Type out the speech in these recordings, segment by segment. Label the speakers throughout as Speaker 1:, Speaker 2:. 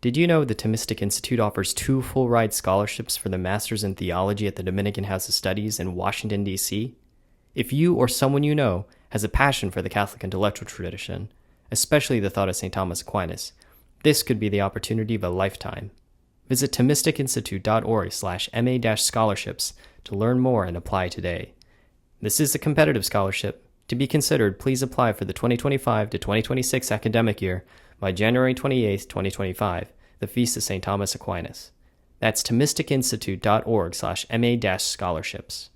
Speaker 1: Did you know the Thomistic Institute offers 2 full-ride scholarships for the Masters in Theology at the Dominican House of Studies in Washington, D.C.? If you or someone you know has a passion for the Catholic intellectual tradition, especially the thought of St. Thomas Aquinas, this could be the opportunity of a lifetime. Visit thomisticinstitute.org/MA-scholarships to learn more and apply today. This is a competitive scholarship. To be considered, please apply for the 2025 to 2026 academic year by January 28, 2025, the Feast of St. Thomas Aquinas. That's thomisticinstitute.org/MA-scholarships.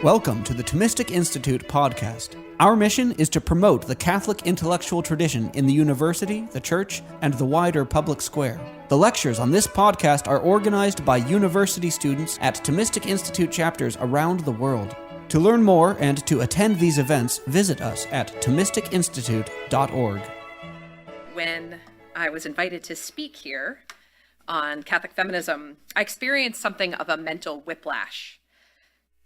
Speaker 2: Welcome to the Thomistic Institute podcast. Our mission is to promote the Catholic intellectual tradition in the university, the church, and the wider public square. The lectures on this podcast are organized by university students at Thomistic Institute chapters around the world. To learn more and to attend these events, visit us at thomisticinstitute.org.
Speaker 3: When I was invited to speak here on Catholic feminism, I experienced something of a mental whiplash.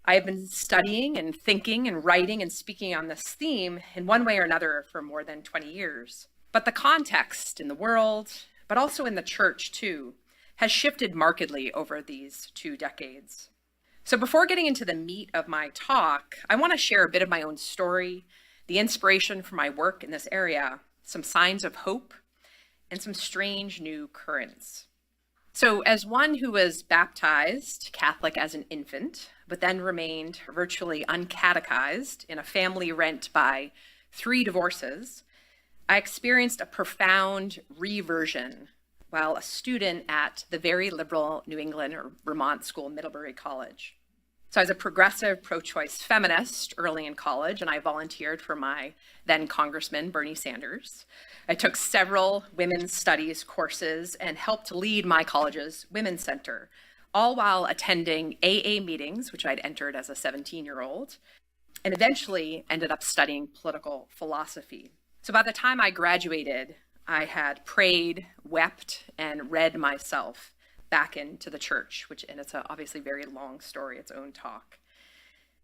Speaker 3: I have been studying and thinking and writing and speaking on this theme in one way or another for more than 20 years. But the context in the world, but also in the church too, has shifted markedly over these 2 decades. So before getting into the meat of my talk, I want to share a bit of my own story, the inspiration for my work in this area, some signs of hope, and some strange new currents. So as one who was baptized Catholic as an infant, but then remained virtually uncatechized in a family rent by 3 divorces, I experienced a profound reversion while a student at the very liberal New England or Vermont school, Middlebury College. So I was a progressive pro-choice feminist early in college, and I volunteered for my then Congressman, Bernie Sanders. I took several women's studies courses and helped lead my college's Women's Center, all while attending AA meetings, which I'd entered as a 17-year-old, and eventually ended up studying political philosophy. So by the time I graduated, I had prayed, wept, and read myself back into the church, and it's obviously very long story, its own talk.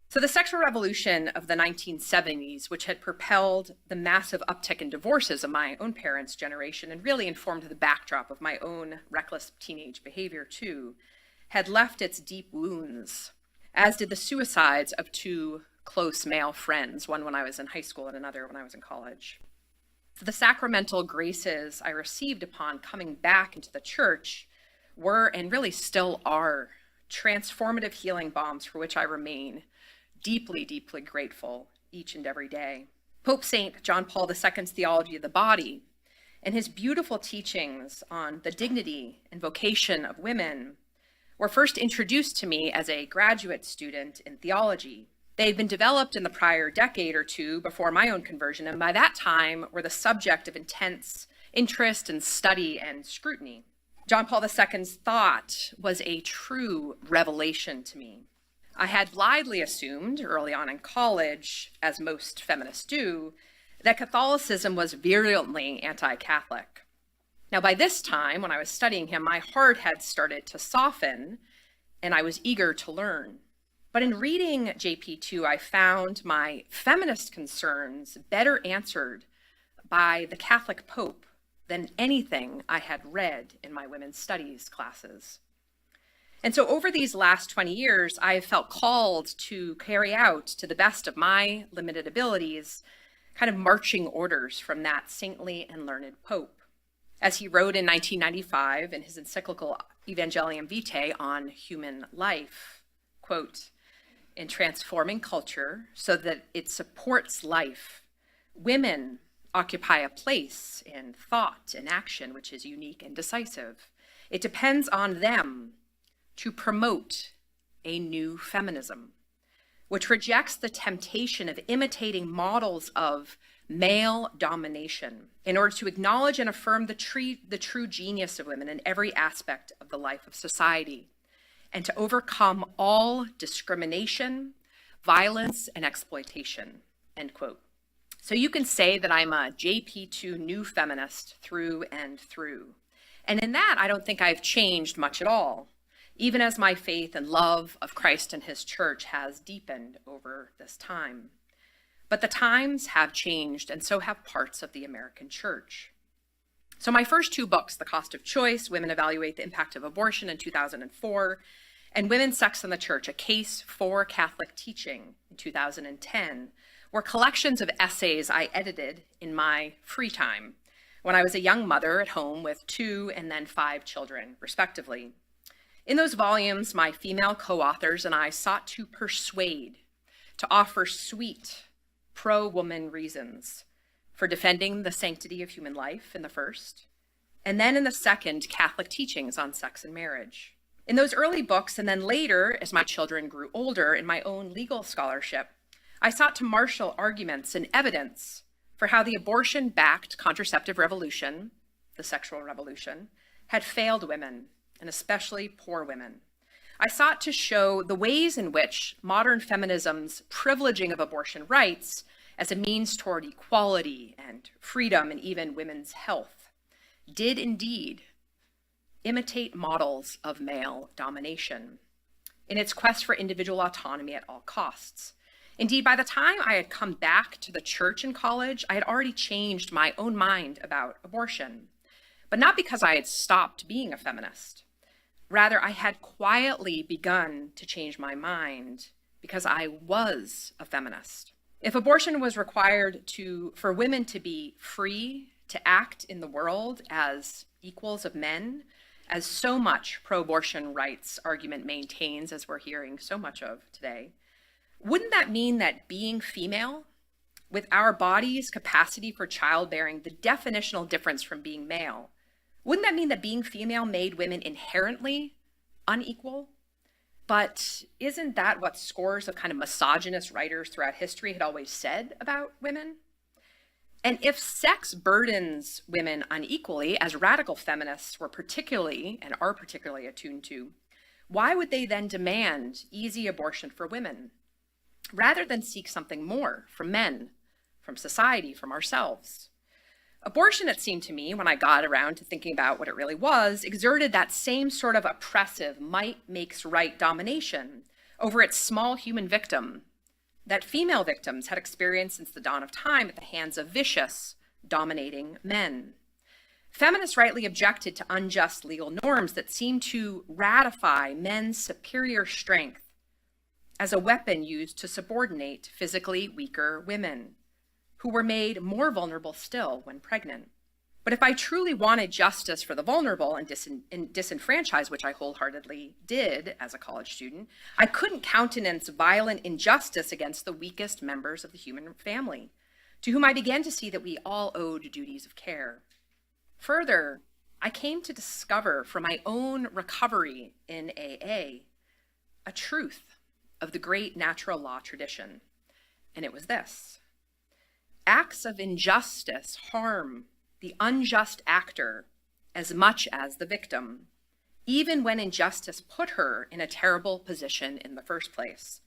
Speaker 3: So the sexual revolution of the 1970s, which had propelled the massive uptick in divorces of my own parents' generation and really informed the backdrop of my own reckless teenage behavior too, had left its deep wounds, as did the suicides of 2 close male friends, one when I was in high school and another when I was in college. The sacramental graces I received upon coming back into the church were, and really still are, transformative healing balms for which I remain deeply, deeply grateful each and every day. Pope St. John Paul II's theology of the body and his beautiful teachings on the dignity and vocation of women were first introduced to me as a graduate student in theology. They had been developed in the prior decade or 2 before my own conversion, and by that time were the subject of intense interest and study and scrutiny. John Paul II's thought was a true revelation to me. I had blithely assumed early on in college, as most feminists do, that Catholicism was virulently anti-Catholic. Now, by this time, when I was studying him, my heart had started to soften, and I was eager to learn. But in reading JP2, I found my feminist concerns better answered by the Catholic Pope than anything I had read in my women's studies classes. And so over these last 20 years, I have felt called to carry out, to the best of my limited abilities, kind of marching orders from that saintly and learned Pope. As he wrote in 1995 in his encyclical Evangelium Vitae on human life, quote, "In transforming culture so that it supports life, women occupy a place in thought and action which is unique and decisive. It depends on them to promote a new feminism, which rejects the temptation of imitating models of male domination in order to acknowledge and affirm the true genius of women in every aspect of the life of society, and to overcome all discrimination, violence, and exploitation," end quote. So you can say that I'm a JP2 new feminist through and through. And in that, I don't think I've changed much at all, even as my faith and love of Christ and his church has deepened over this time. But the times have changed, and so have parts of the American church. So my first two books, The Cost of Choice, Women Evaluate the Impact of Abortion in 2004, and Women's Sex in the Church, A Case for Catholic Teaching in 2010, were collections of essays I edited in my free time when I was a young mother at home with 2 and then 5 children, respectively. In those volumes, my female co-authors and I sought to persuade, to offer sweet, pro-woman reasons for defending the sanctity of human life in the first, and then in the second, Catholic teachings on sex and marriage. In those early books, and then later, as my children grew older in my own legal scholarship, I sought to marshal arguments and evidence for how the abortion-backed contraceptive revolution, the sexual revolution, had failed women, and especially poor women. I sought to show the ways in which modern feminism's privileging of abortion rights as a means toward equality and freedom and even women's health did indeed imitate models of male domination in its quest for individual autonomy at all costs. Indeed, by the time I had come back to the church in college, I had already changed my own mind about abortion, but not because I had stopped being a feminist. Rather, I had quietly begun to change my mind because I was a feminist. If abortion was required for women to be free to act in the world as equals of men, as so much pro-abortion rights argument maintains, as we're hearing so much of today, wouldn't that mean that being female, with our body's capacity for childbearing, the definitional difference from being male, wouldn't that mean that being female made women inherently unequal? But isn't that what scores of kind of misogynist writers throughout history had always said about women? And if sex burdens women unequally, as radical feminists were particularly and are particularly attuned to, why would they then demand easy abortion for women, rather than seek something more from men, from society, from ourselves? Abortion, it seemed to me, when I got around to thinking about what it really was, exerted that same sort of oppressive might makes right domination over its small human victim that female victims had experienced since the dawn of time at the hands of vicious, dominating men. Feminists rightly objected to unjust legal norms that seemed to ratify men's superior strength as a weapon used to subordinate physically weaker women, who were made more vulnerable still when pregnant. But if I truly wanted justice for the vulnerable and disenfranchised, which I wholeheartedly did as a college student, I couldn't countenance violent injustice against the weakest members of the human family, to whom I began to see that we all owed duties of care. Further, I came to discover from my own recovery in AA a truth of the great natural law tradition, and it was this: acts of injustice harm the unjust actor as much as the victim, even when injustice put her in a terrible position in the first place.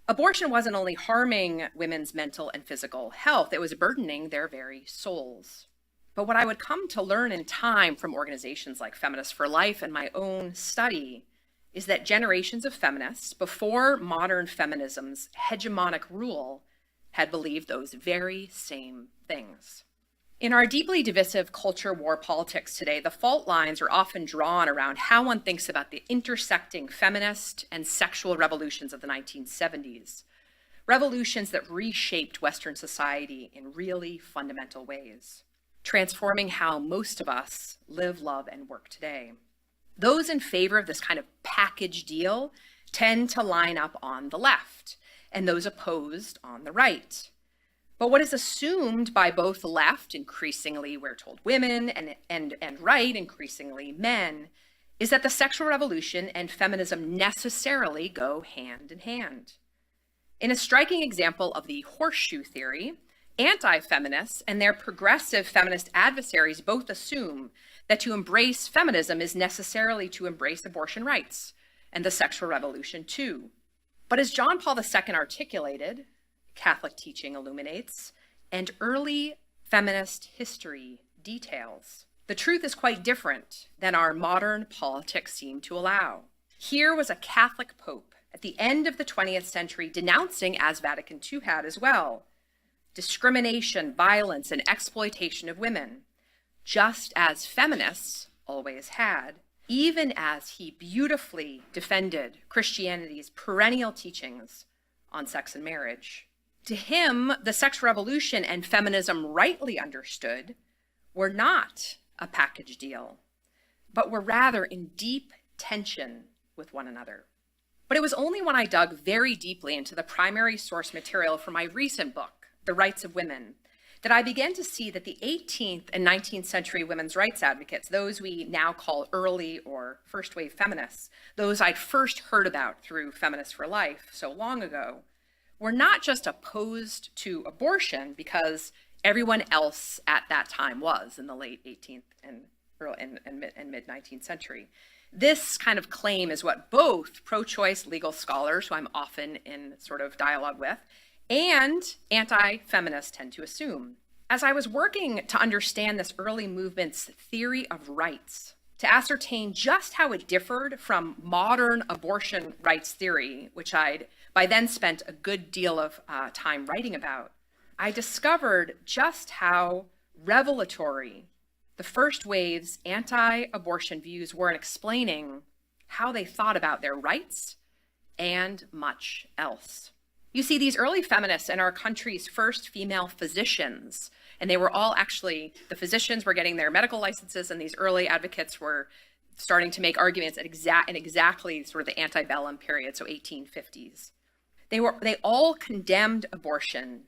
Speaker 3: Abortion wasn't only harming women's mental and physical health, it was burdening their very souls. But what I would come to learn in time from organizations like Feminists for Life and my own study is that generations of feminists before modern feminism's hegemonic rule had believed those very same things. In our deeply divisive culture war politics today, the fault lines are often drawn around how one thinks about the intersecting feminist and sexual revolutions of the 1970s, revolutions that reshaped Western society in really fundamental ways, transforming how most of us live, love, and work today. Those in favor of this kind of package deal tend to line up on the left, and those opposed on the right. But what is assumed by both the left, increasingly we're told women, and right, increasingly men, is that the sexual revolution and feminism necessarily go hand in hand. In a striking example of the horseshoe theory, anti-feminists and their progressive feminist adversaries both assume that to embrace feminism is necessarily to embrace abortion rights and the sexual revolution too. But as John Paul II articulated, Catholic teaching illuminates, and early feminist history details, the truth is quite different than our modern politics seem to allow. Here was a Catholic pope at the end of the 20th century, denouncing, as Vatican II had as well, discrimination, violence, and exploitation of women, just as feminists always had, even as he beautifully defended Christianity's perennial teachings on sex and marriage. To him, the sex revolution and feminism, rightly understood, were not a package deal, but were rather in deep tension with one another. But it was only when I dug very deeply into the primary source material for my recent book, The Rights of Women, that I began to see that the 18th and 19th century women's rights advocates, those we now call early or first wave feminists, those I'd first heard about through Feminists for Life so long ago, were not just opposed to abortion because everyone else at that time was in the late 18th and mid 19th century. This kind of claim is what both pro-choice legal scholars, who I'm often in sort of dialogue with, and anti-feminists tend to assume. As I was working to understand this early movement's theory of rights, to ascertain just how it differed from modern abortion rights theory, which I'd by then spent a good deal of time writing about, I discovered just how revelatory the first wave's anti-abortion views were in explaining how they thought about their rights and much else. You see, these early feminists and our country's first female physicians, and they were all actually, the physicians were getting their medical licenses, and these early advocates were starting to make arguments in exactly sort of the antebellum period, so 1850s. They all condemned abortion,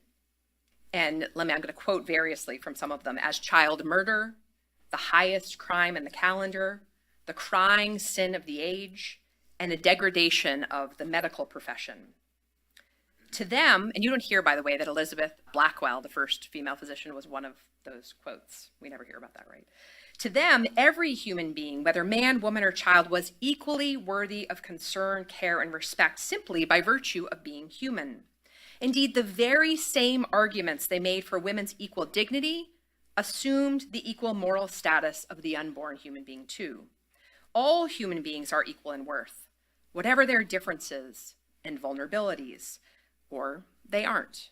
Speaker 3: and I'm going to quote variously from some of them, as child murder, the highest crime in the calendar, the crying sin of the age, and a degradation of the medical profession. To them, and you don't hear, by the way, that Elizabeth Blackwell, the first female physician, was one of those quotes. We never hear about that, right? To them, every human being, whether man, woman, or child, was equally worthy of concern, care, and respect simply by virtue of being human. Indeed, the very same arguments they made for women's equal dignity assumed the equal moral status of the unborn human being too. All human beings are equal in worth, whatever their differences and vulnerabilities, or they aren't.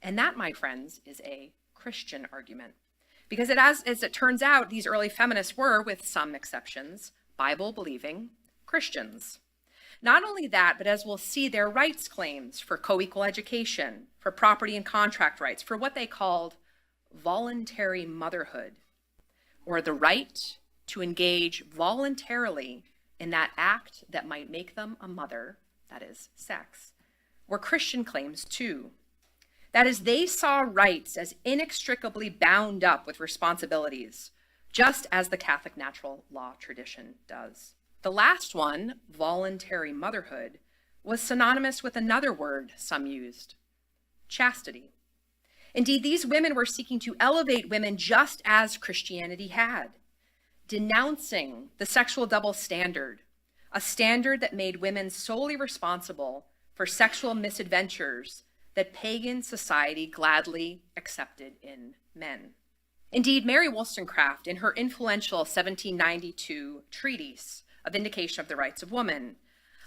Speaker 3: And that, my friends, is a Christian argument. Because as it turns out, these early feminists were, with some exceptions, Bible-believing Christians. Not only that, but as we'll see, their rights claims for co-equal education, for property and contract rights, for what they called voluntary motherhood, or the right to engage voluntarily in that act that might make them a mother, that is, sex, were Christian claims too. That is, they saw rights as inextricably bound up with responsibilities, just as the Catholic natural law tradition does. The last one, voluntary motherhood, was synonymous with another word some used, chastity. Indeed, these women were seeking to elevate women just as Christianity had, denouncing the sexual double standard, a standard that made women solely responsible for sexual misadventures that pagan society gladly accepted in men. Indeed, Mary Wollstonecraft, in her influential 1792 treatise, A Vindication of the Rights of Woman,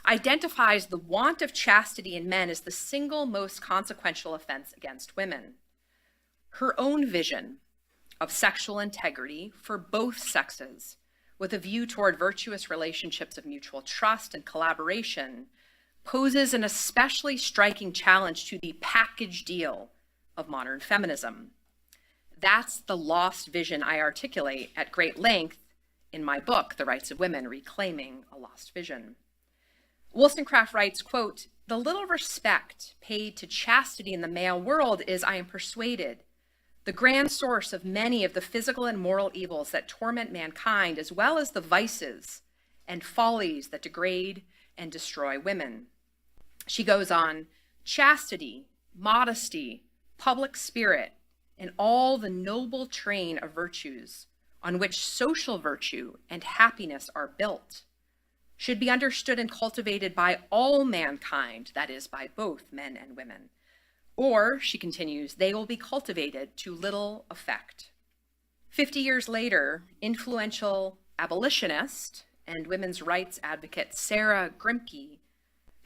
Speaker 3: identifies the want of chastity in men as the single most consequential offense against women. Her own vision of sexual integrity for both sexes, with a view toward virtuous relationships of mutual trust and collaboration, poses an especially striking challenge to the package deal of modern feminism. That's the lost vision I articulate at great length in my book, The Rights of Women, Reclaiming a Lost Vision. Wollstonecraft writes, quote, "The little respect paid to chastity in the male world is, I am persuaded, the grand source of many of the physical and moral evils that torment mankind, as well as the vices and follies that degrade and destroy women." She goes on, "Chastity, modesty, public spirit, and all the noble train of virtues on which social virtue and happiness are built should be understood and cultivated by all mankind, that is, by both men and women. Or," she continues, "they will be cultivated to little effect." 50 years later, influential abolitionist and women's rights advocate Sarah Grimke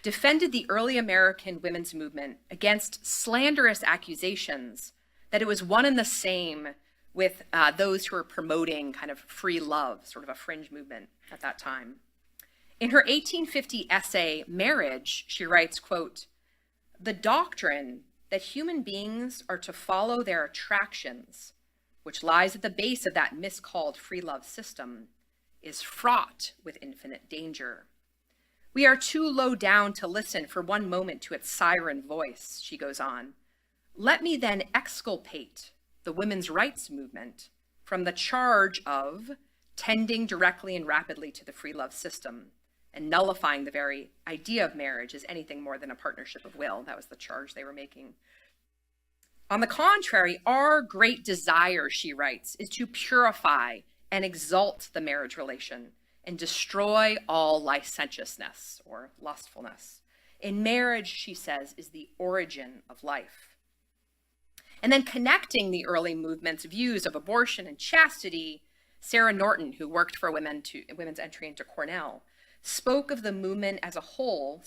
Speaker 3: defended the early American women's movement against slanderous accusations that it was one and the same with those who were promoting kind of free love, sort of a fringe movement at that time. In her 1850 essay, Marriage, she writes, quote, "The doctrine that human beings are to follow their attractions, which lies at the base of that miscalled free love system, is fraught with infinite danger. We are too low down to listen for one moment to its siren voice," she goes on. "Let me then exculpate the women's rights movement from the charge of tending directly and rapidly to the free love system and nullifying the very idea of marriage as anything more than a partnership of will." That was the charge they were making. On the contrary, our great desire, she writes, is to purify and exalt the marriage relation and destroy all licentiousness or lustfulness. In marriage, she says, is the origin of life. And then connecting the early movement's views of abortion and chastity, Sarah Norton, who worked for women's entry into Cornell, spoke for the movement as a whole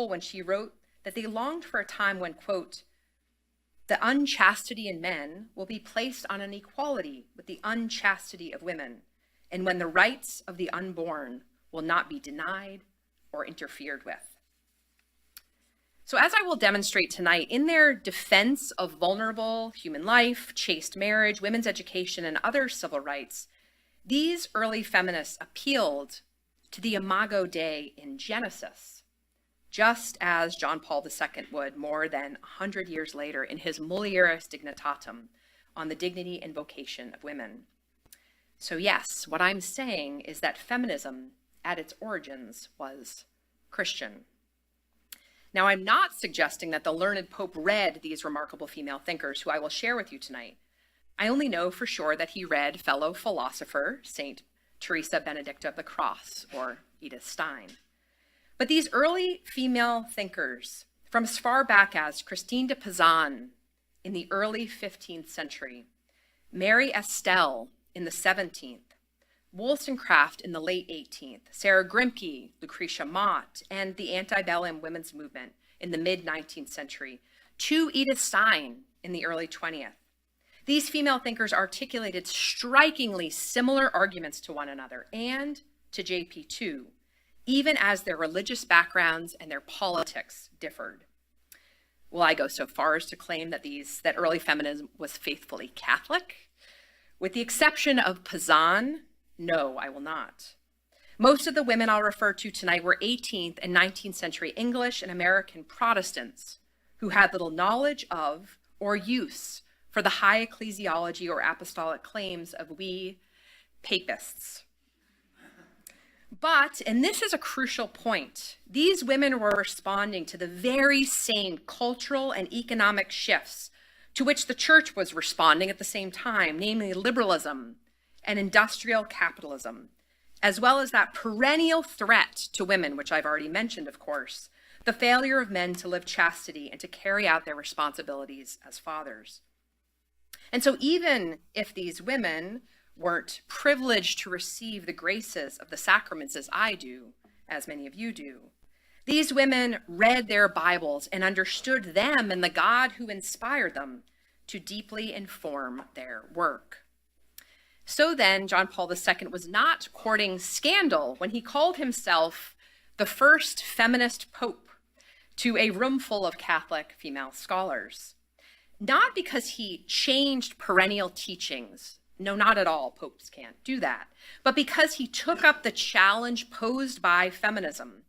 Speaker 3: when she wrote that they longed for a time when, quote, "the unchastity in men will be placed on an equality with the unchastity of women, and when the rights of the unborn will not be denied or interfered with." So as I will demonstrate tonight, in their defense of vulnerable human life, chaste marriage, women's education, and other civil rights, these early feminists appealed to the Imago Dei in Genesis, just as John Paul II would more than 100 years later in his Mulieris Dignitatem on the dignity and vocation of women. So yes, what I'm saying is that feminism at its origins was Christian. Now, I'm not suggesting that the learned Pope read these remarkable female thinkers who I will share with you tonight. I only know for sure that he read fellow philosopher St. Teresa Benedicta of the Cross, or Edith Stein. But these early female thinkers, from as far back as Christine de Pizan in the early 15th century, Mary Estelle in the 17th, Wollstonecraft in the late 18th, Sarah Grimke, Lucretia Mott, and the antebellum women's movement in the mid-19th century, to Edith Stein in the early 20th. These female thinkers articulated strikingly similar arguments to one another and to JP2, even as their religious backgrounds and their politics differed. Will I go so far as to claim that early feminism was faithfully Catholic? With the exception of Pizan, no, I will not. Most of the women I'll refer to tonight were 18th and 19th century English and American Protestants who had little knowledge of or use for the high ecclesiology or apostolic claims of we papists. But, and this is a crucial point, these women were responding to the very same cultural and economic shifts to which the church was responding at the same time, namely liberalism and industrial capitalism, as well as that perennial threat to women, which I've already mentioned, of course, the failure of men to live chastity and to carry out their responsibilities as fathers. And so even if these women weren't privileged to receive the graces of the sacraments as I do, as many of you do, these women read their Bibles and understood them and the God who inspired them to deeply inform their work. So then, John Paul II was not courting scandal when he called himself the first feminist pope to a room full of Catholic female scholars. Not because he changed perennial teachings. No, not at all. Popes can't do that. But because he took up the challenge posed by feminism,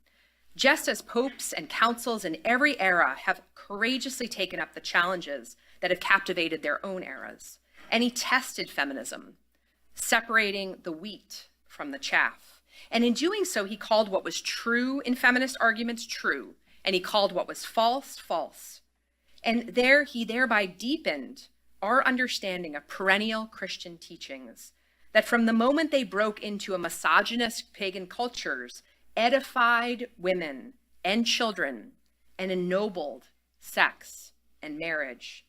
Speaker 3: just as popes and councils in every era have courageously taken up the challenges that have captivated their own eras. And he tested feminism, separating the wheat from the chaff. And in doing so, he called what was true in feminist arguments true, and he called what was false, false. And he thereby deepened our understanding of perennial Christian teachings that from the moment they broke into a misogynist pagan cultures, edified women and children and ennobled sex and marriage.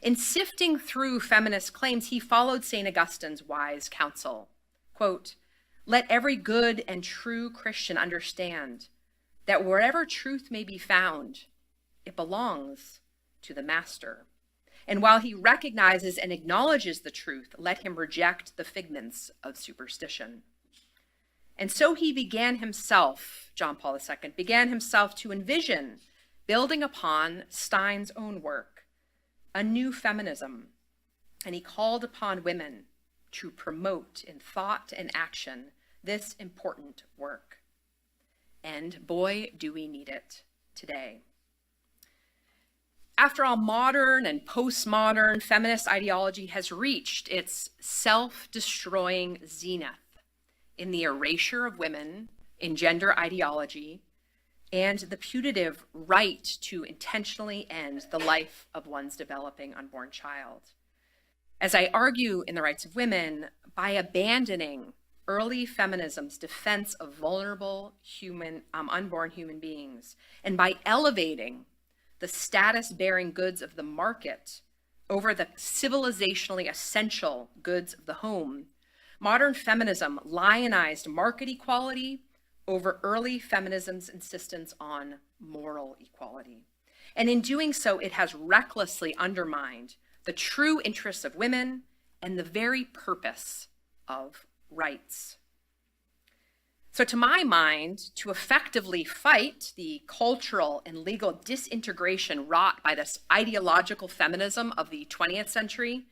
Speaker 3: In sifting through feminist claims, he followed St. Augustine's wise counsel. Quote, "Let every good and true Christian understand that wherever truth may be found, it belongs to the master. And while he recognizes and acknowledges the truth, let him reject the figments of superstition. And so he began himself, John Paul II, began himself to envision, building upon Stein's own work, a new feminism. And he called upon women to promote in thought and action this important work. And boy, do we need it today. After all, modern and postmodern feminist ideology has reached its self-destroying zenith in the erasure of women, in gender ideology, and the putative right to intentionally end the life of one's developing unborn child. As I argue in The Rights of Women, by abandoning early feminism's defense of vulnerable unborn human beings, and by elevating the status-bearing goods of the market over the civilizationally essential goods of the home, modern feminism lionized market equality over early feminism's insistence on moral equality. And in doing so, it has recklessly undermined the true interests of women and the very purpose of rights. So to my mind, to effectively fight the cultural and legal disintegration wrought by this ideological feminism of the 20th century,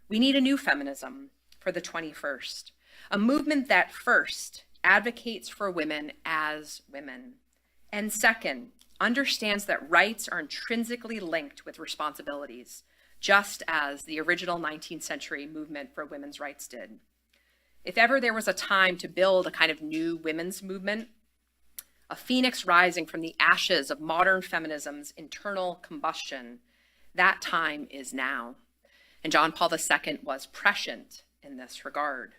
Speaker 3: we need a new feminism for the 21st, a movement that first advocates for women as women, and second, understands that rights are intrinsically linked with responsibilities, just as the original 19th century movement for women's rights did. If ever there was a time to build a kind of new women's movement, a phoenix rising from the ashes of modern feminism's internal combustion, that time is now. And John Paul II was prescient in this regard.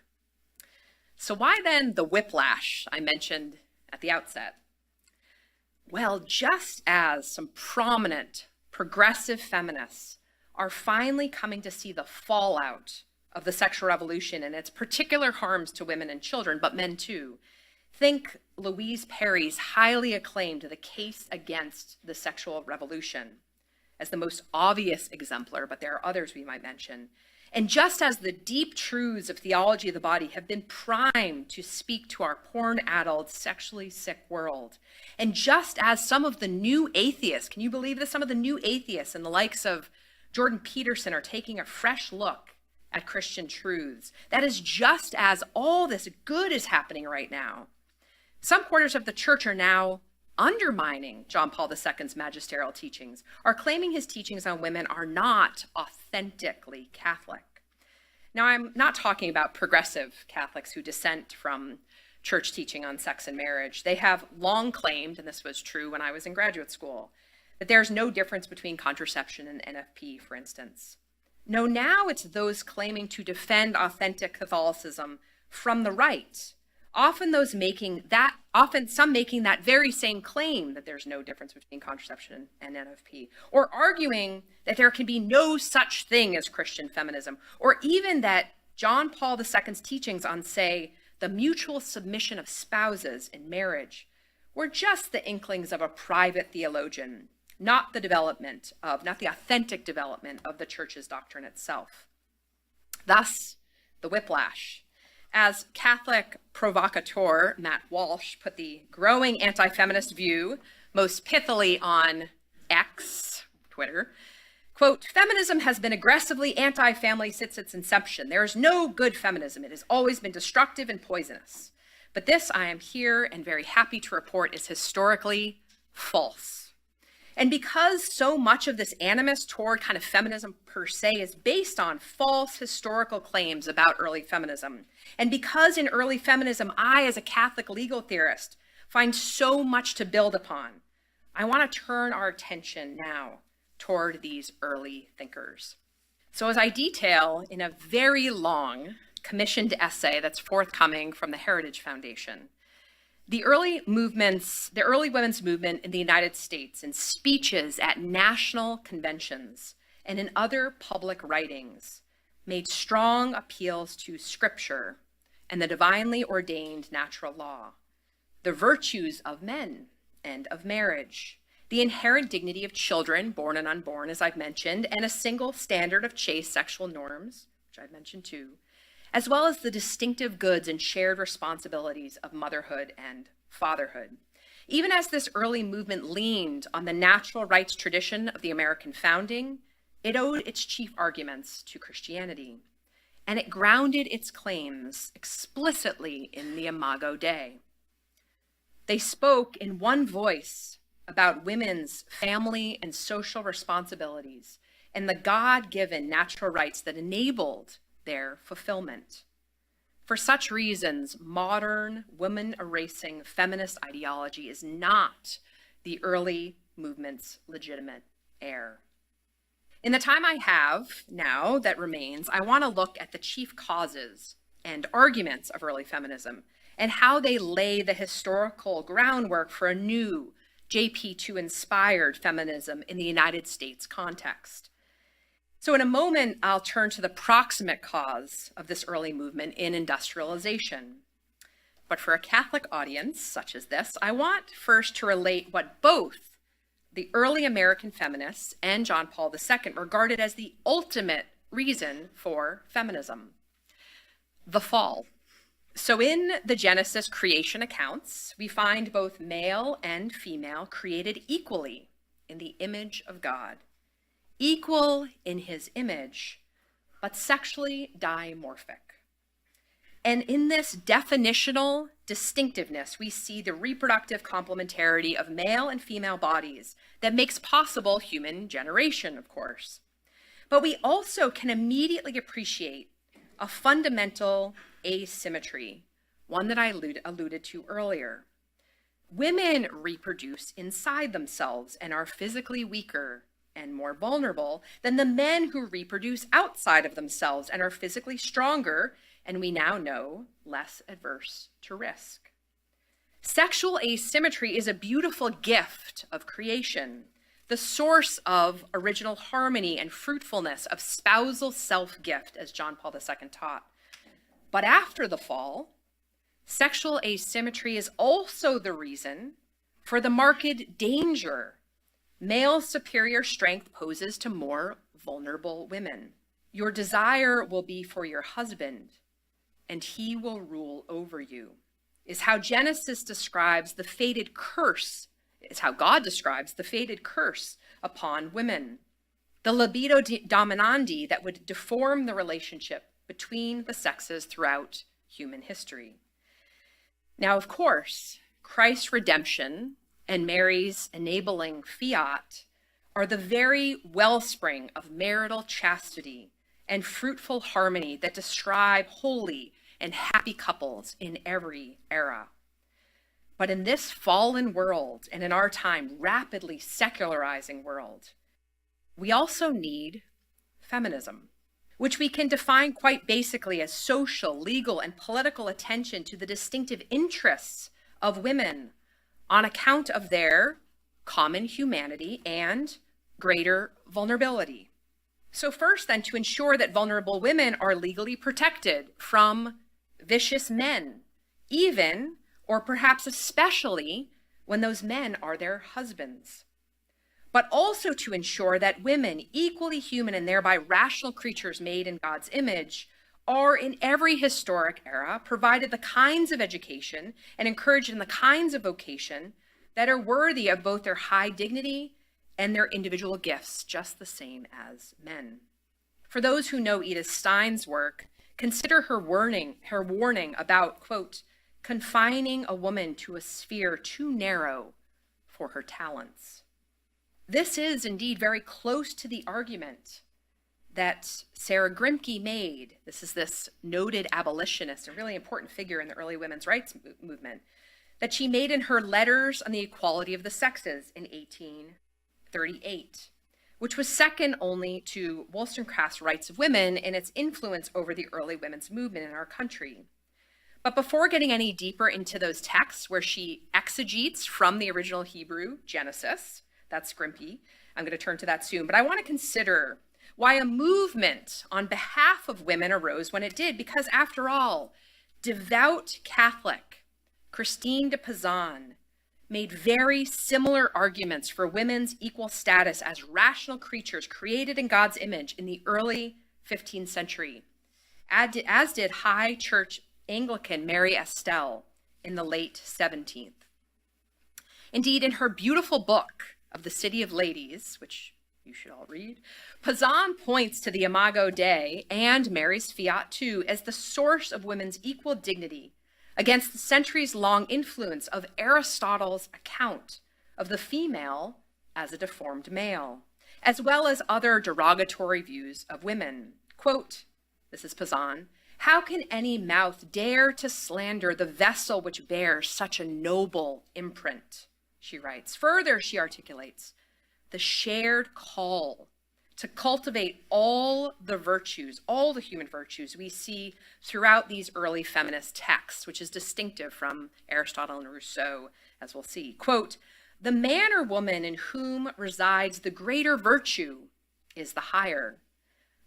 Speaker 3: So why then the whiplash I mentioned at the outset? Well, just as some prominent progressive feminists are finally coming to see the fallout of the sexual revolution and its particular harms to women and children, but men too. Think Louise Perry's highly acclaimed The Case Against the Sexual Revolution as the most obvious exemplar, but there are others we might mention. And just as the deep truths of theology of the body have been primed to speak to our porn-addled, sexually sick world, and just as some of the new atheists, can you believe this? Some of the new atheists and the likes of Jordan Peterson are taking a fresh look at Christian truths. That is just as all this good is happening right now. Some quarters of the church are now undermining John Paul II's magisterial teachings, are claiming his teachings on women are not authentically Catholic. Now, I'm not talking about progressive Catholics who dissent from church teaching on sex and marriage. They have long claimed, and this was true when I was in graduate school, that there's no difference between contraception and NFP, for instance. No, now it's those claiming to defend authentic Catholicism from the right. Often some making that very same claim that there's no difference between contraception and NFP, or arguing that there can be no such thing as Christian feminism, or even that John Paul II's teachings on, say, the mutual submission of spouses in marriage were just the inklings of a private theologian, not the authentic development of the church's doctrine itself. Thus, the whiplash. As Catholic provocateur Matt Walsh put the growing anti-feminist view most pithily on X, Twitter, quote, "Feminism has been aggressively anti-family since its inception. There is no good feminism. It has always been destructive and poisonous. But this, I am here and very happy to report, is historically false." And because so much of this animus toward kind of feminism per se is based on false historical claims about early feminism, and because in early feminism, I, as a Catholic legal theorist, find so much to build upon, I want to turn our attention now toward these early thinkers. So as I detail in a very long commissioned essay that's forthcoming from the Heritage Foundation, the early women's movement in the United States, in speeches at national conventions and in other public writings, made strong appeals to Scripture and the divinely ordained natural law, the virtues of men and of marriage, the inherent dignity of children, born and unborn, as I've mentioned, and a single standard of chaste sexual norms, which I've mentioned too, as well as the distinctive goods and shared responsibilities of motherhood and fatherhood. Even as this early movement leaned on the natural rights tradition of the American founding, it owed its chief arguments to Christianity, and it grounded its claims explicitly in the Imago Dei. They spoke in one voice about women's family and social responsibilities and the God-given natural rights that enabled their fulfillment. For such reasons, modern woman-erasing feminist ideology is not the early movement's legitimate heir. In the time I have now that remains, I want to look at the chief causes and arguments of early feminism and how they lay the historical groundwork for a new JP2 inspired feminism in the United States context. So in a moment, I'll turn to the proximate cause of this early movement in industrialization. But for a Catholic audience such as this, I want first to relate what both the early American feminists and John Paul II regarded as the ultimate reason for feminism: the fall. So in the Genesis creation accounts, we find both male and female created equally in the image of God. Equal in his image, but sexually dimorphic. And in this definitional distinctiveness, we see the reproductive complementarity of male and female bodies that makes possible human generation, of course. But we also can immediately appreciate a fundamental asymmetry, one that I alluded to earlier. Women reproduce inside themselves and are physically weaker and more vulnerable than the men who reproduce outside of themselves and are physically stronger, and we now know, less adverse to risk. Sexual asymmetry is a beautiful gift of creation, the source of original harmony and fruitfulness, of spousal self-gift, as John Paul II taught. But after the fall, sexual asymmetry is also the reason for the marked danger male superior strength poses to more vulnerable women. Your desire will be for your husband, and he will rule over you, is how Genesis describes the fated curse, is how God describes the fated curse upon women. The libido dominandi that would deform the relationship between the sexes throughout human history. Now, of course, Christ's redemption and Mary's enabling fiat are the very wellspring of marital chastity and fruitful harmony that describe holy and happy couples in every era. But in this fallen world, and in our time rapidly secularizing world, we also need feminism, which we can define quite basically as social, legal, and political attention to the distinctive interests of women on account of their common humanity and greater vulnerability. So first then, to ensure that vulnerable women are legally protected from vicious men, even or perhaps especially when those men are their husbands. But also to ensure that women, equally human and thereby rational creatures made in God's image, are in every historic era provided the kinds of education and encouraged in the kinds of vocation that are worthy of both their high dignity and their individual gifts, just the same as men. For those who know Edith Stein's work, consider her warning about, quote, confining a woman to a sphere too narrow for her talents. This is indeed very close to the argument that Sarah Grimke made. This is this noted abolitionist, a really important figure in the early women's rights movement, that she made in her Letters on the Equality of the Sexes in 1838, which was second only to Wollstonecraft's Rights of Women in its influence over the early women's movement in our country. But before getting any deeper into those texts where she exegetes from the original Hebrew Genesis, that's Grimke, I'm going to turn to that soon, but I want to consider why a movement on behalf of women arose when it did, because after all, devout Catholic Christine de Pizan made very similar arguments for women's equal status as rational creatures created in God's image in the early 15th century, as did High Church Anglican Mary Estelle in the late 17th. Indeed, in her beautiful book of the City of Ladies, which you should all read, Pazan points to the Imago Dei and Mary's Fiat too as the source of women's equal dignity against the centuries-long influence of Aristotle's account of the female as a deformed male, as well as other derogatory views of women. Quote, this is Pazan, "How can any mouth dare to slander the vessel which bears such a noble imprint?" She writes. Further, she articulates the shared call to cultivate all the virtues, all the human virtues we see throughout these early feminist texts, which is distinctive from Aristotle and Rousseau, as we'll see. Quote, "The man or woman in whom resides the greater virtue is the higher.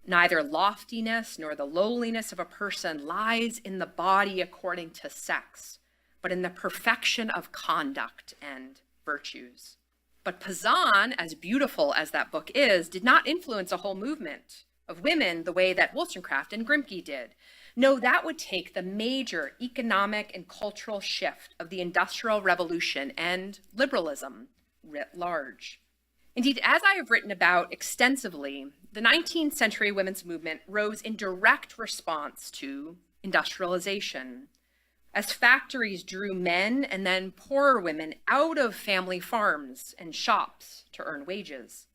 Speaker 3: Neither loftiness nor the lowliness of a person lies in the body according to sex, but in the perfection of conduct and virtues." But Pazan, as beautiful as that book is, did not influence a whole movement of women the way that Wollstonecraft and Grimke did. No, that would take the major economic and cultural shift of the Industrial Revolution and liberalism writ large. Indeed, as I have written about extensively, the 19th century women's movement rose in direct response to industrialization, as factories drew men and then poorer women out of family farms and shops to earn wages.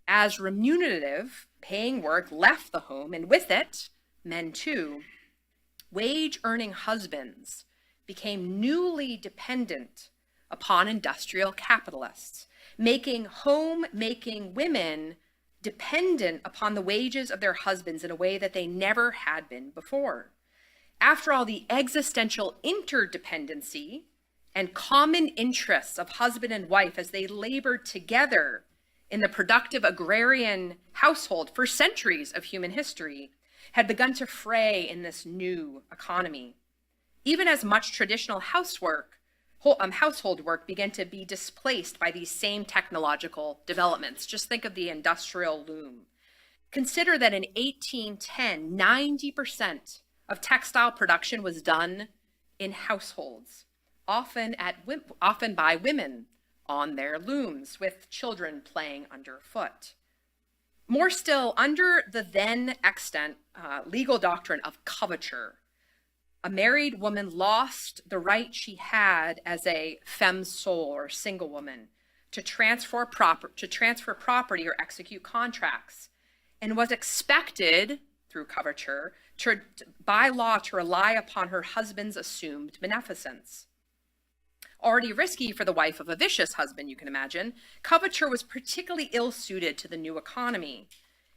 Speaker 3: As remunerative, paying work left the home, and with it, men too, wage-earning husbands became newly dependent upon industrial capitalists, making home-making women dependent upon the wages of their husbands in a way that they never had been before. After all, the existential interdependency and common interests of husband and wife as they labored together in the productive agrarian household for centuries of human history had begun to fray in this new economy. Even as much traditional household work began to be displaced by these same technological developments. Just think of the industrial loom. Consider that in 1810, 90% of textile production was done in households, often by women on their looms, with children playing underfoot. More still, under the then extant legal doctrine of coverture, a married woman lost the right she had as a femme sole or single woman to transfer property or execute contracts, and was expected through coverture by law to rely upon her husband's assumed beneficence. Already risky for the wife of a vicious husband, you can imagine, coverture was particularly ill-suited to the new economy.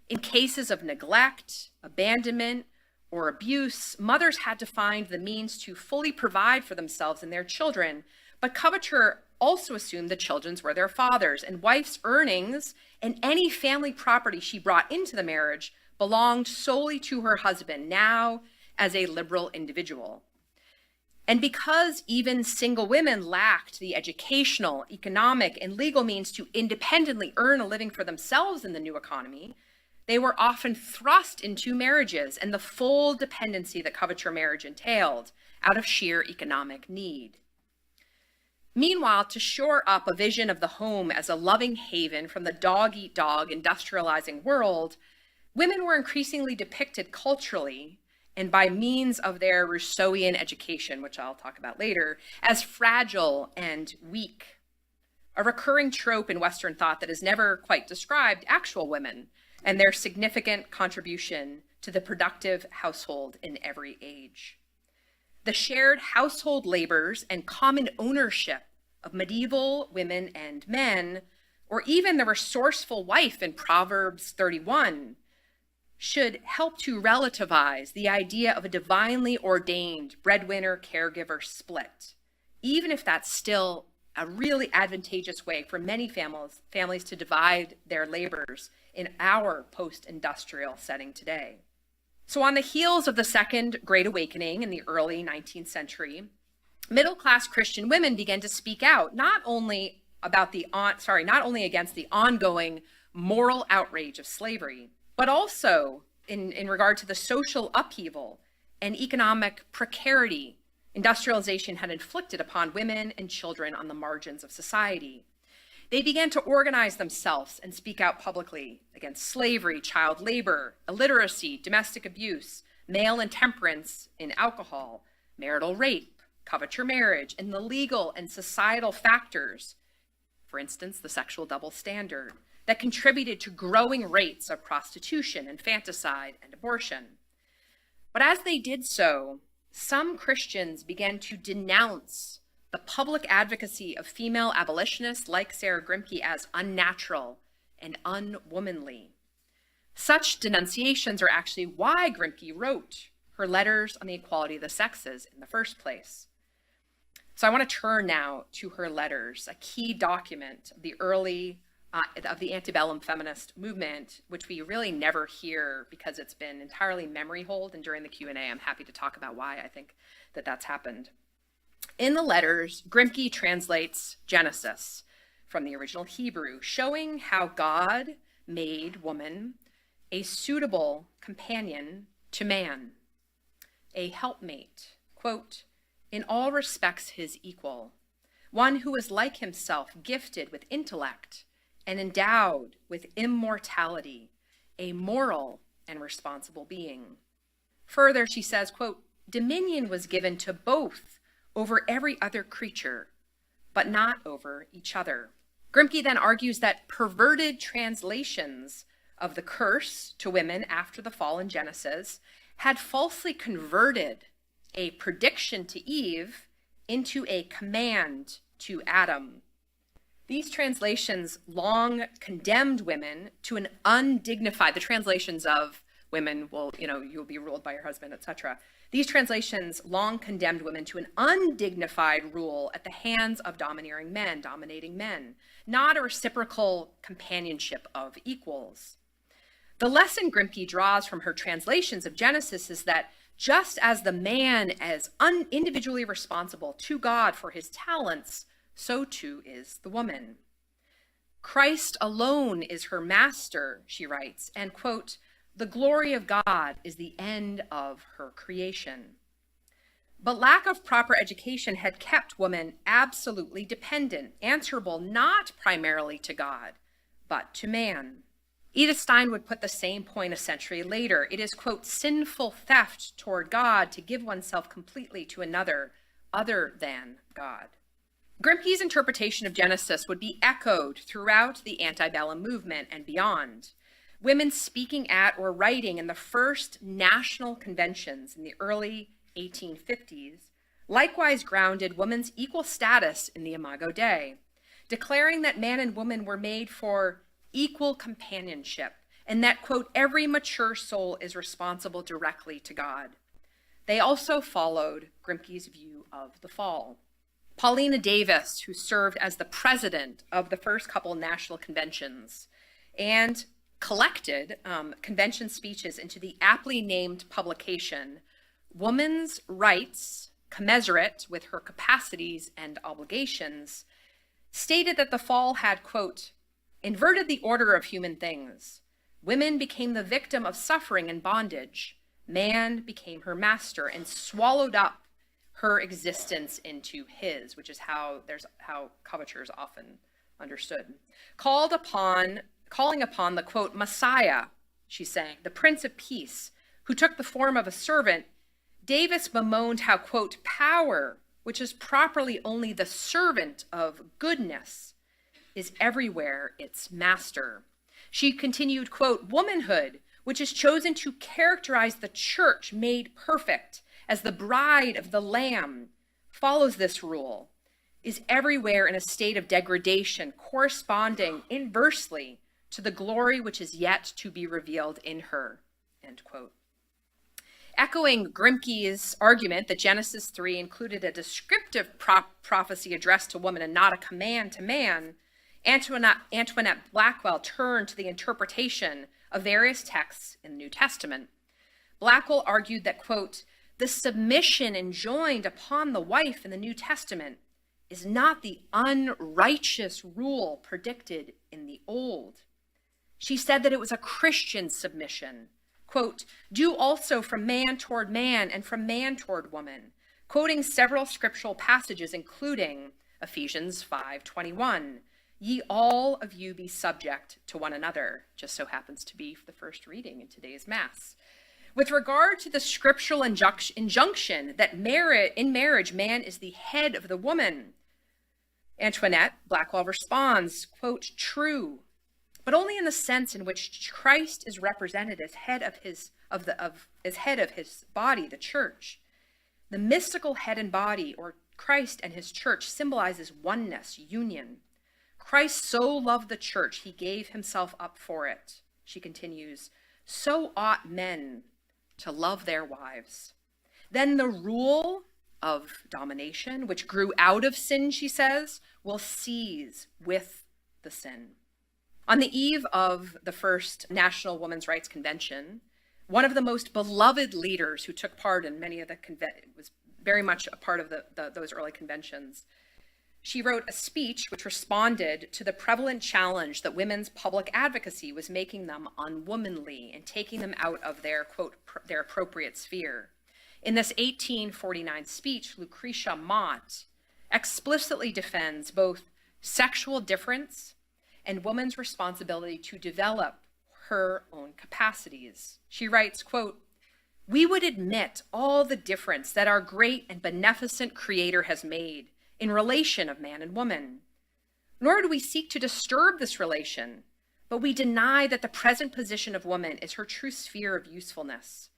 Speaker 3: In cases of neglect, abandonment, or abuse, mothers had to find the means to fully provide for themselves and their children, but coverture also assumed the children's were their fathers, and wife's earnings and any family property she brought into the marriage belonged solely to her husband, now as a liberal individual. And because even single women lacked the educational, economic, and legal means to independently earn a living for themselves in the new economy, they were often thrust into marriages and the full dependency that coverture marriage entailed out of sheer economic need. Meanwhile, to shore up a vision of the home as a loving haven from the dog-eat-dog industrializing world, women were increasingly depicted culturally and by means of their Rousseauian education, which I'll talk about later, as fragile and weak, a recurring trope in Western thought that has never quite described actual women and their significant contribution to the productive household in every age. The shared household labors and common ownership of medieval women and men, or even the resourceful wife in Proverbs 31, should help to relativize the idea of a divinely ordained breadwinner-caregiver split, even if that's still a really advantageous way for many families to divide their labors in our post-industrial setting today. So on the heels of the Second Great Awakening in the early 19th century, middle-class Christian women began to speak out, not only against the ongoing moral outrage of slavery, but also in regard to the social upheaval and economic precarity industrialization had inflicted upon women and children on the margins of society. They began to organize themselves and speak out publicly against slavery, child labor, illiteracy, domestic abuse, male intemperance in alcohol, marital rape, covetous marriage, and the legal and societal factors, for instance, the sexual double standard, that contributed to growing rates of prostitution, infanticide, and abortion. But as they did so, some Christians began to denounce the public advocacy of female abolitionists like Sarah Grimke as unnatural and unwomanly. Such denunciations are actually why Grimke wrote her letters on the equality of the sexes in the first place. So I want to turn now to her letters, a key document of the antebellum feminist movement, which we really never hear because it's been entirely memory hold, and during the Q&A, I'm happy to talk about why I think that that's happened. In the letters, Grimke translates Genesis from the original Hebrew, showing how God made woman a suitable companion to man, a helpmate, quote, in all respects his equal, one who is like himself, gifted with intellect and endowed with immortality, a moral and responsible being. Further, she says, quote, dominion was given to both over every other creature, but not over each other. Grimke then argues that perverted translations of the curse to women after the fall in Genesis had falsely converted a prediction to Eve into a command to Adam. These translations long condemned women to an undignified, the translations of women will, you'll be ruled by your husband, etc. These translations long condemned women to an undignified rule at the hands of domineering men, not a reciprocal companionship of equals. The lesson Grimke draws from her translations of Genesis is that just as the man is individually responsible to God for his talents, so too is the woman. Christ alone is her master, she writes, and, quote, the glory of God is the end of her creation. But lack of proper education had kept woman absolutely dependent, answerable not primarily to God, but to man. Edith Stein would put the same point a century later. It is, quote, sinful theft toward God to give oneself completely to another other than God. Grimke's interpretation of Genesis would be echoed throughout the antebellum movement and beyond. Women speaking at or writing in the first national conventions in the early 1850s likewise grounded women's equal status in the Imago Dei, declaring that man and woman were made for equal companionship and that, quote, every mature soul is responsible directly to God. They also followed Grimke's view of the fall. Paulina Davis, who served as the president of the first couple national conventions and collected convention speeches into the aptly named publication, Woman's Rights, Commensurate with Her Capacities and Obligations, stated that the fall had, quote, inverted the order of human things. Women became the victim of suffering and bondage. Man became her master and swallowed up her existence into his, which is how coverture often understood. Calling upon the, quote, Messiah, she's saying, the Prince of Peace, who took the form of a servant, Davis bemoaned how, quote, power, which is properly only the servant of goodness, is everywhere its master. She continued, quote, womanhood, which is chosen to characterize the church made perfect as the bride of the Lamb, follows this rule, is everywhere in a state of degradation, corresponding inversely to the glory which is yet to be revealed in her, end quote. Echoing Grimke's argument that Genesis 3 included a descriptive prophecy addressed to woman and not a command to man, Antoinette Blackwell turned to the interpretation of various texts in the New Testament. Blackwell argued that, quote, The submission enjoined upon the wife in the New Testament is not the unrighteous rule predicted in the Old. She said that it was a Christian submission. Quote, do also from man toward man and from man toward woman, quoting several scriptural passages, including Ephesians 5:21. Ye all of you be subject to one another, just so happens to be the first reading in today's Mass. With regard to the scriptural injunction that in marriage, man is the head of the woman, Antoinette Blackwell responds, quote, true, but only in the sense in which Christ is represented as head of his body, the church. The mystical head and body, or Christ and his church, symbolizes oneness, union. Christ so loved the church, he gave himself up for it. She continues, so ought men to love their wives. Then the rule of domination, which grew out of sin, she says, will cease with the sin. On the eve of the first National Women's Rights Convention, one of the most beloved leaders who took part in many of the was very much a part of those early conventions. She wrote a speech which responded to the prevalent challenge that women's public advocacy was making them unwomanly and taking them out of their, quote, their appropriate sphere. In this 1849 speech, Lucretia Mott explicitly defends both sexual difference and woman's responsibility to develop her own capacities. She writes, quote, we would admit all the difference that our great and beneficent Creator has made in relation of man and woman. Nor do we seek to disturb this relation, but we deny that the present position of woman is her true sphere of usefulness.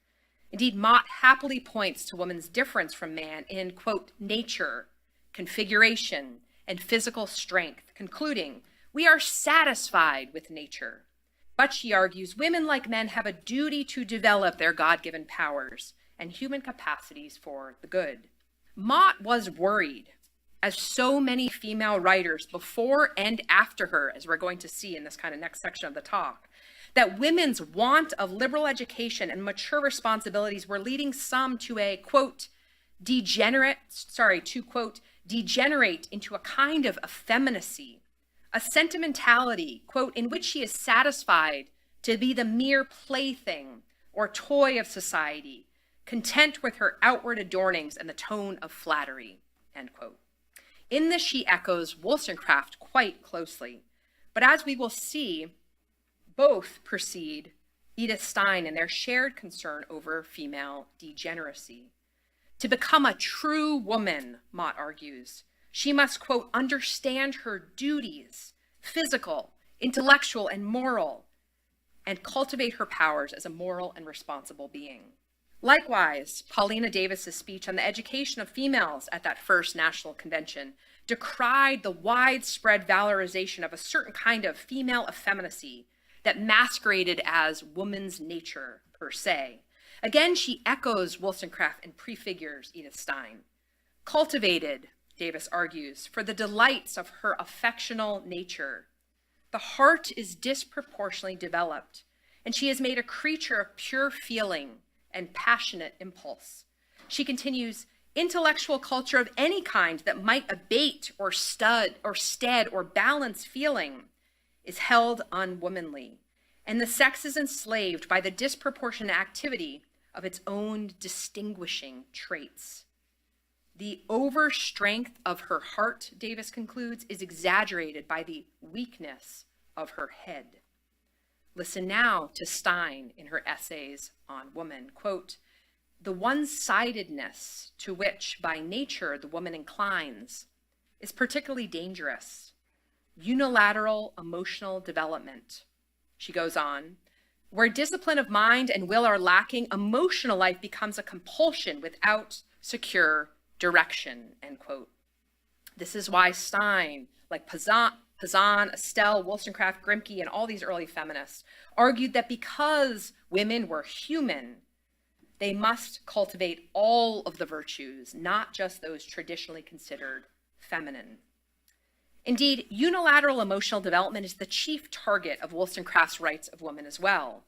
Speaker 3: Indeed, Mott happily points to woman's difference from man in, quote, nature, configuration, and physical strength, concluding, we are satisfied with nature. But she argues, women like men have a duty to develop their God-given powers and human capacities for the good. Mott was worried, as so many female writers before and after her, as we're going to see in this kind of next section of the talk, that women's want of liberal education and mature responsibilities were leading some to a, quote, degenerate into a kind of effeminacy, a sentimentality, quote, in which she is satisfied to be the mere plaything or toy of society, content with her outward adornings and the tone of flattery, end quote. In this, she echoes Wollstonecraft quite closely. But as we will see, both precede Edith Stein in their shared concern over female degeneracy. To become a true woman, Mott argues, she must, quote, understand her duties, physical, intellectual, and moral, and cultivate her powers as a moral and responsible being. Likewise, Paulina Davis's speech on the education of females at that first national convention decried the widespread valorization of a certain kind of female effeminacy that masqueraded as woman's nature per se. Again, she echoes Wollstonecraft and prefigures Edith Stein. Cultivated, Davis argues, for the delights of her affectional nature, the heart is disproportionately developed, and she is made a creature of pure feeling and passionate impulse. She continues, intellectual culture of any kind that might abate or stead or balance feeling is held unwomanly, and the sex is enslaved by the disproportionate activity of its own distinguishing traits. The overstrength of her heart, Davis concludes, is exaggerated by the weakness of her head. Listen now to Stein in her essays on woman. Quote, the one-sidedness to which by nature the woman inclines is particularly dangerous. Unilateral emotional development, she goes on, where discipline of mind and will are lacking, emotional life becomes a compulsion without secure direction, end quote. This is why Stein, like Pazan, Estelle, Wollstonecraft, Grimke, and all these early feminists argued that because women were human, they must cultivate all of the virtues, not just those traditionally considered feminine. Indeed, unilateral emotional development is the chief target of Wollstonecraft's Rights of Women as well.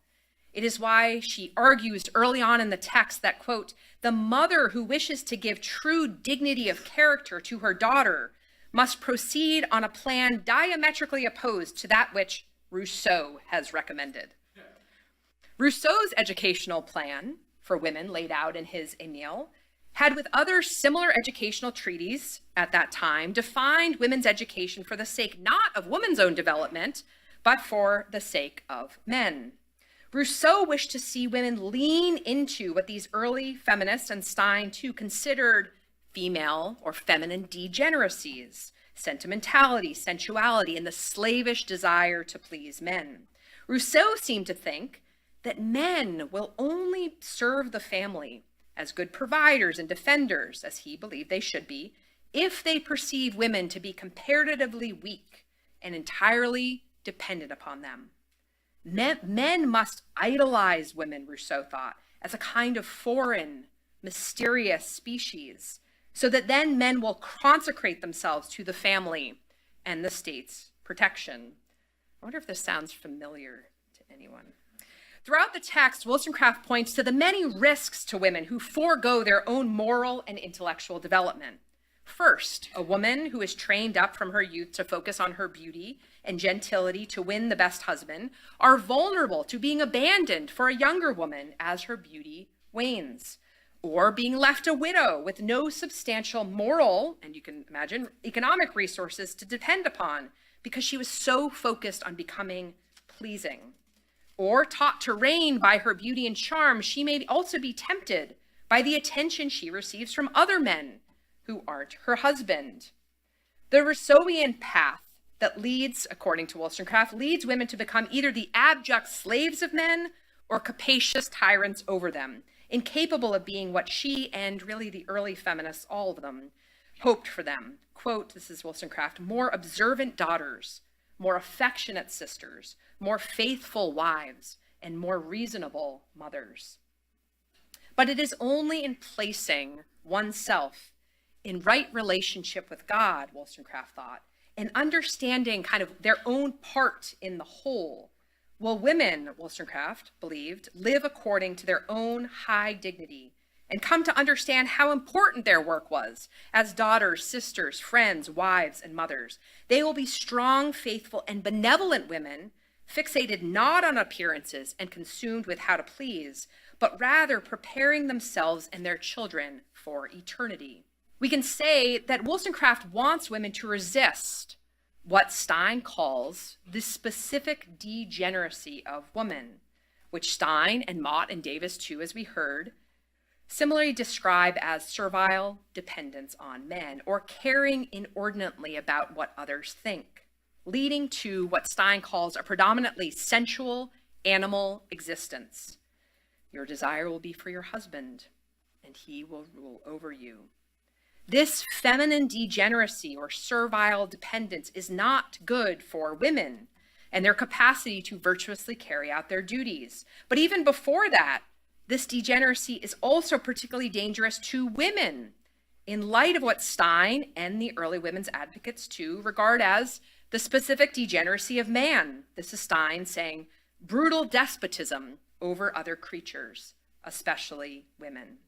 Speaker 3: It is why she argues early on in the text that, quote, the mother who wishes to give true dignity of character to her daughter must proceed on a plan diametrically opposed to that which Rousseau has recommended. Rousseau's educational plan for women laid out in his Emile had, with other similar educational treatises at that time, defined women's education for the sake not of women's own development, but for the sake of men. Rousseau wished to see women lean into what these early feminists, and Stein too, considered female or feminine degeneracies: sentimentality, sensuality, and the slavish desire to please men. Rousseau seemed to think that men will only serve the family as good providers and defenders, as he believed they should be, if they perceive women to be comparatively weak and entirely dependent upon them. Men must idolize women, Rousseau thought, as a kind of foreign, mysterious species, so that then men will consecrate themselves to the family and the state's protection. I wonder if this sounds familiar to anyone. Throughout the text, Wollstonecraft points to the many risks to women who forego their own moral and intellectual development. First, a woman who is trained up from her youth to focus on her beauty and gentility to win the best husband are vulnerable to being abandoned for a younger woman as her beauty wanes, or being left a widow with no substantial moral, and you can imagine, economic resources to depend upon because she was so focused on becoming pleasing. Or taught to reign by her beauty and charm, she may also be tempted by the attention she receives from other men who aren't her husband. The Rousseauian path that leads, according to Wollstonecraft, leads women to become either the abject slaves of men or capacious tyrants over them, incapable of being what she and really the early feminists, all of them, hoped for them. Quote, this is Wollstonecraft, more observant daughters, more affectionate sisters, more faithful wives, and more reasonable mothers. But it is only in placing oneself in right relationship with God, Wollstonecraft thought, and understanding kind of their own part in the whole, will women, Wollstonecraft believed, live according to their own high dignity and come to understand how important their work was as daughters, sisters, friends, wives, and mothers. They will be strong, faithful, and benevolent women, fixated not on appearances and consumed with how to please, but rather preparing themselves and their children for eternity. We can say that Wollstonecraft wants women to resist what Stein calls the specific degeneracy of woman, which Stein and Mott and Davis too, as we heard, similarly describe as servile dependence on men or caring inordinately about what others think, leading to what Stein calls a predominantly sensual, animal existence. Your desire will be for your husband, and he will rule over you. This feminine degeneracy or servile dependence is not good for women and their capacity to virtuously carry out their duties. But even before that, this degeneracy is also particularly dangerous to women in light of what Stein and the early women's advocates too regard as the specific degeneracy of man. This is Stein saying brutal despotism over other creatures, especially women.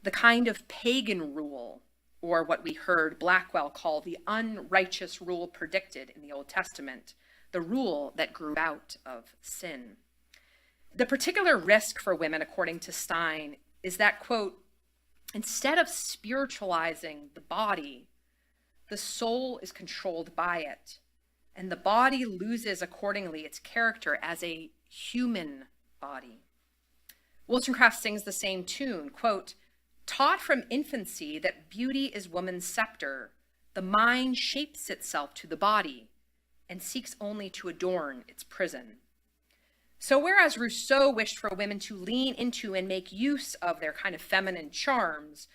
Speaker 3: The kind of pagan rule, or what we heard Blackwell call the unrighteous rule predicted in the Old Testament, the rule that grew out of sin. The particular risk for women, according to Stein, is that, quote, instead of spiritualizing the body, the soul is controlled by it, and the body loses accordingly its character as a human body. Wollstonecraft sings the same tune, quote, taught from infancy that beauty is woman's scepter, the mind shapes itself to the body and seeks only to adorn its prison. So whereas Rousseau wished for women to lean into and make use of their kind of feminine charms,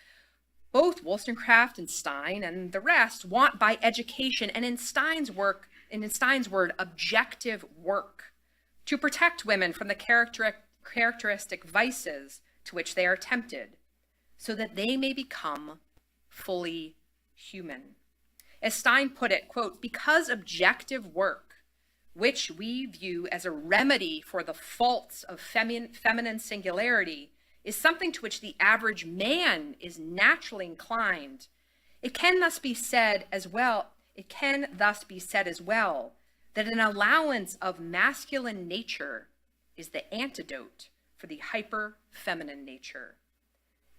Speaker 3: both Wollstonecraft and Stein and the rest want by education and in Stein's word, objective work, to protect women from the characteristic vices to which they are tempted, so that they may become fully human. As Stein put it, quote, because objective work which we view as a remedy for the faults of feminine singularity, is something to which the average man is naturally inclined, it can thus be said as well that an allowance of masculine nature is the antidote for the hyper-feminine nature.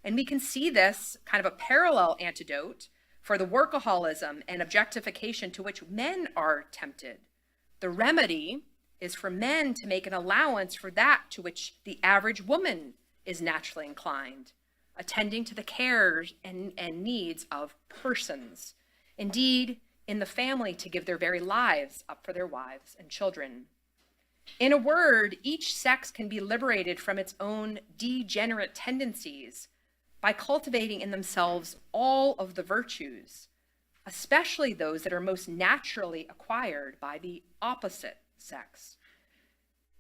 Speaker 3: And we can see this kind of a parallel antidote for the workaholism and objectification to which men are tempted. The remedy is for men to make an allowance for that to which the average woman is naturally inclined, attending to the cares and needs of persons. Indeed, in the family, to give their very lives up for their wives and children. In a word, each sex can be liberated from its own degenerate tendencies by cultivating in themselves all of the virtues, especially those that are most naturally acquired by the opposite sex.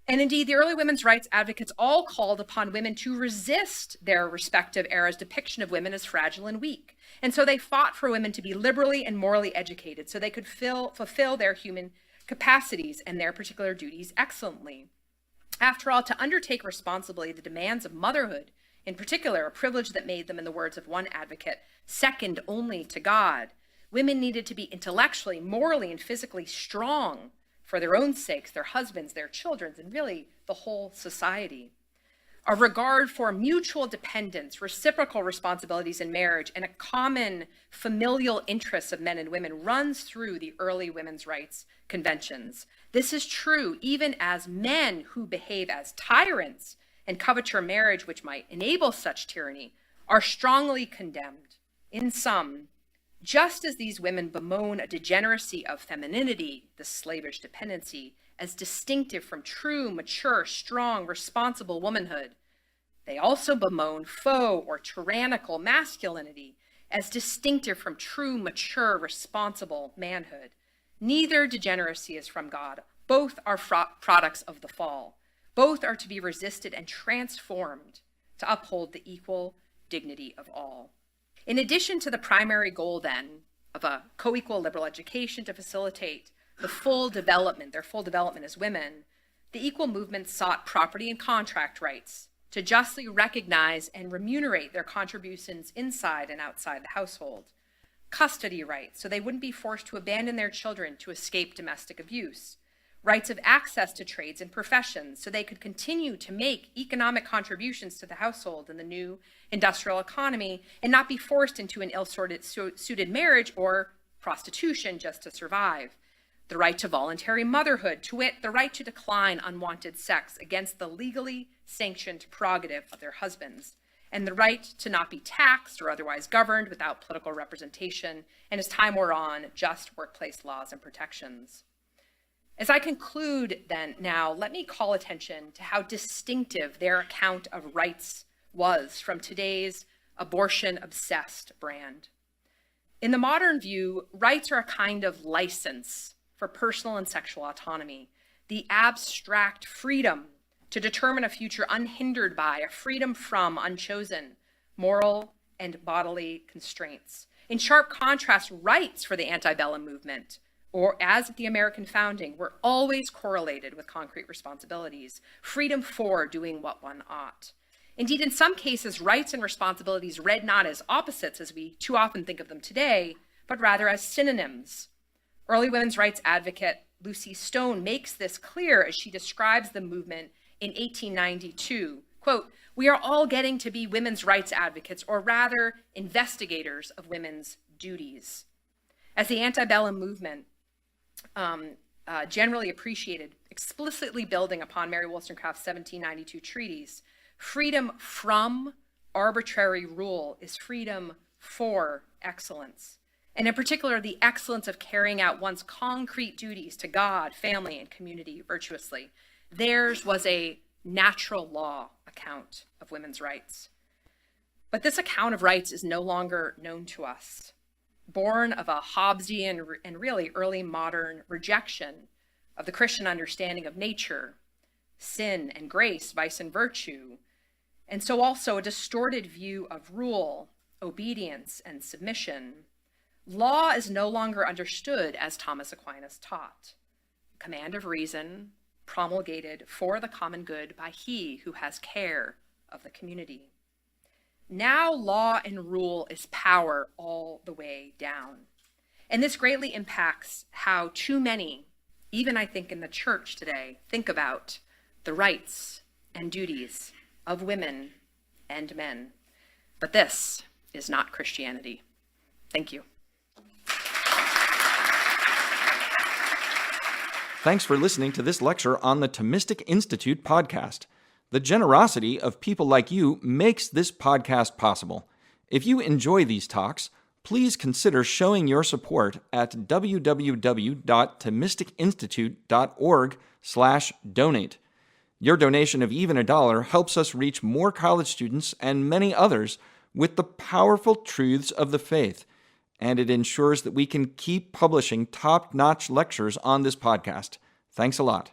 Speaker 3: And indeed, the early women's rights advocates all called upon women to resist their respective era's depiction of women as fragile and weak. And so they fought for women to be liberally and morally educated so they could fulfill their human capacities and their particular duties excellently. After all, to undertake responsibly the demands of motherhood, in particular, a privilege that made them, in the words of one advocate, second only to God, women needed to be intellectually, morally, and physically strong for their own sakes, their husbands, their children's, and really the whole society. A regard for mutual dependence, reciprocal responsibilities in marriage, and a common familial interests of men and women runs through the early women's rights conventions. This is true even as men who behave as tyrants and covetous marriage, which might enable such tyranny, are strongly condemned. In sum, just as these women bemoan a degeneracy of femininity, the slavish dependency, as distinctive from true, mature, strong, responsible womanhood, they also bemoan faux or tyrannical masculinity as distinctive from true, mature, responsible manhood. Neither degeneracy is from God. Both are products of the fall. Both are to be resisted and transformed to uphold the equal dignity of all. In addition to the primary goal, then, of a co-equal liberal education to facilitate their full development as women, the equal movement sought property and contract rights to justly recognize and remunerate their contributions inside and outside the household, custody rights so they wouldn't be forced to abandon their children to escape domestic abuse, rights of access to trades and professions so they could continue to make economic contributions to the household in the new industrial economy and not be forced into an ill-suited marriage or prostitution just to survive. The right to voluntary motherhood, to wit, the right to decline unwanted sex against the legally sanctioned prerogative of their husbands, and the right to not be taxed or otherwise governed without political representation, and as time wore on, just workplace laws and protections. As I conclude then now, let me call attention to how distinctive their account of rights was from today's abortion-obsessed brand. In the modern view, rights are a kind of license for personal and sexual autonomy, the abstract freedom to determine a future unhindered by, a freedom from unchosen moral and bodily constraints. In sharp contrast, rights for the antebellum movement, or as at the American founding, were always correlated with concrete responsibilities, freedom for doing what one ought. Indeed, in some cases, rights and responsibilities read not as opposites as we too often think of them today, but rather as synonyms. Early women's rights advocate Lucy Stone makes this clear as she describes the movement in 1892. Quote, "We are all getting to be women's rights advocates, or rather investigators of women's duties." As the antebellum movement generally appreciated, explicitly building upon Mary Wollstonecraft's 1792 treatise, freedom from arbitrary rule is freedom for excellence. And in particular, the excellence of carrying out one's concrete duties to God, family, and community virtuously. Theirs was a natural law account of women's rights. But this account of rights is no longer known to us. Born of a Hobbesian and really early modern rejection of the Christian understanding of nature, sin and grace, vice and virtue, and so also a distorted view of rule, obedience, and submission, law is no longer understood as Thomas Aquinas taught. command of reason, promulgated for the common good by he who has care of the community. Now law and rule is power all the way down. And this greatly impacts how too many, even I think in the church today, think about the rights and duties of women and men. But this is not Christianity. Thank you.
Speaker 4: Thanks for listening to this lecture on the Thomistic Institute podcast. The generosity of people like you makes this podcast possible. If you enjoy these talks, please consider showing your support at www.thomisticinstitute.org/donate. Your donation of even $1 helps us reach more college students and many others with the powerful truths of the faith, and it ensures that we can keep publishing top-notch lectures on this podcast. Thanks a lot.